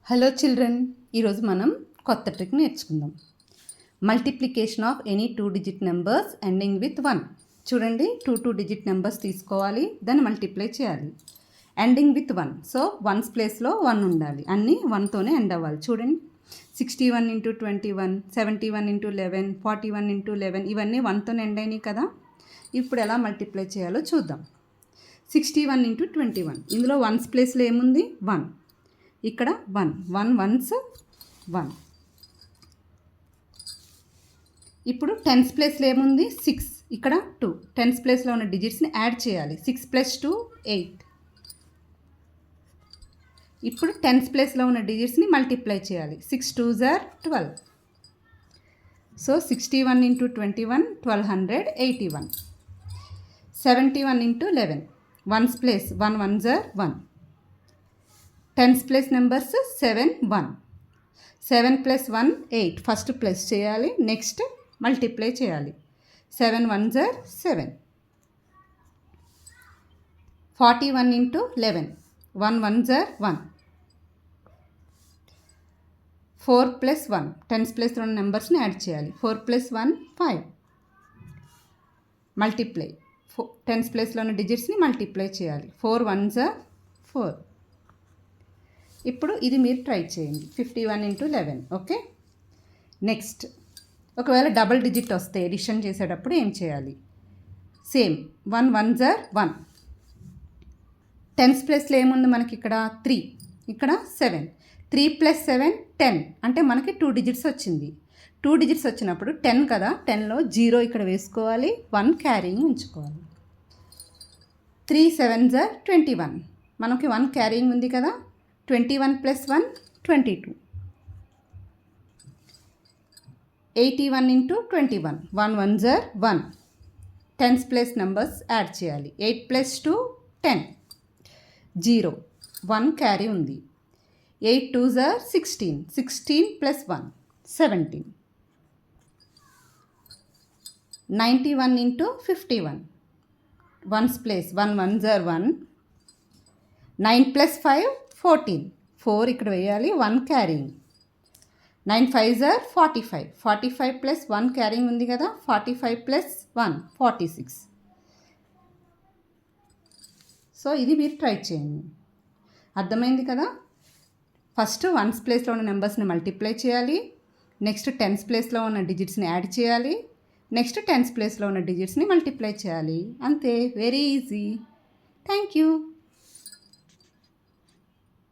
Hello children, ఈరోజు మనం కొత్త ట్రిక్ నేర్చుకుందాం. Multiplication of any 2 digit numbers ending with 1. చూడండి, 2 డిజిట్ నెంబర్స్ తీసుకోవాలి, దాన్ని మల్టిప్లై చేయాలి. ఎండింగ్ విత్ 1, సో 1's ప్లేస్లో 1 ఉండాలి. అన్నీ 1తోనే ఎండ్ అవ్వాలి. చూడండి, 61 × 21, 71 × 11, 41 × 11 ఇవన్నీ 1తోనే ఎండ్ అయినాయి కదా. ఇప్పుడు ఎలా మల్టిప్లై చేయాలో చూద్దాం. 61 × 21, ఇందులో 1's ప్లేస్లో ఏముంది? 1. ఇక్కడ 1 1s 1. ఇప్పుడు 10's ప్లేస్లో ఏముంది? 6. ఇక్కడ 2. 10's ప్లేస్లో ఉన్న డిజిట్స్ని యాడ్ చేయాలి. 6 + 2 8. ఇప్పుడు 10's ప్లేస్లో ఉన్న డిజిట్స్ని మల్టిప్లై చేయాలి. 6 2s are 12. So 61 × 21 1281. 71 × 11, 1's place 1 1s are 1. 10's place numbers 7 1. 7 + 1 8. First plus చేయాలి, నెక్స్ట్ మల్టిప్లై చేయాలి. 7 1s are 7. 41 × 11, 1 1s are 1. 4 + 1, 10's place ఉన్న నెంబర్స్ని యాడ్ చేయాలి. 4 + 1 5. మల్టిప్లై 10's ప్లేస్లో ఉన్న డిజిట్స్ని మల్టిప్లై చేయాలి. 4 1s are 4. ఇప్పుడు ఇది మీరు ట్రై చేయండి. 51 × 11. ఓకే, నెక్స్ట్ ఒకవేళ డబుల్ డిజిట్ వస్తే ఎడిషన్ చేసేటప్పుడు ఏం చేయాలి? Same 1 1s are 1. 10's ప్లేస్లో ఏముంది మనకి? ఇక్కడ 3, ఇక్కడ 7. 3 + 7 10, అంటే మనకి 2 డిజిట్స్ వచ్చింది. 2 డిజిట్స్ వచ్చినప్పుడు 10 కదా, 10లో 0 ఇక్కడ వేసుకోవాలి, 1 క్యారీయింగ్ ఉంచుకోవాలి. 3 7s are 21, మనకి 1 క్యారీయింగ్ ఉంది కదా. 21 + 1 22. 81 × 21, 1 1s are 1. 10's place numbers add చేయాలి. 8 + 2 10. 0 1 క్యారీ ఉంది. 8 2s are 16. 16 + 1 17. 91 × 51, 1's place 1 1s are 1. 9 + 5 14. 4 ఇక్కడ వేయాలి, 1 క్యారింగ్. 9 5s are 45. 45 + 1 క్యారింగ్ ఉంది కదా. 45 + 1 46. సో ఇది మీరు ట్రై చేయండి. అర్థమైంది కదా. ఫస్ట్ 1's ప్లేస్లో ఉన్న నెంబర్స్ని మల్టిప్లై చేయాలి, నెక్స్ట్ 10's ప్లేస్లో ఉన్న డిజిట్స్ని యాడ్ చేయాలి, నెక్స్ట్ 10's ప్లేస్లో ఉన్న డిజిట్స్ని మల్టిప్లై చేయాలి. అంతే, వెరీ ఈజీ. Thank you.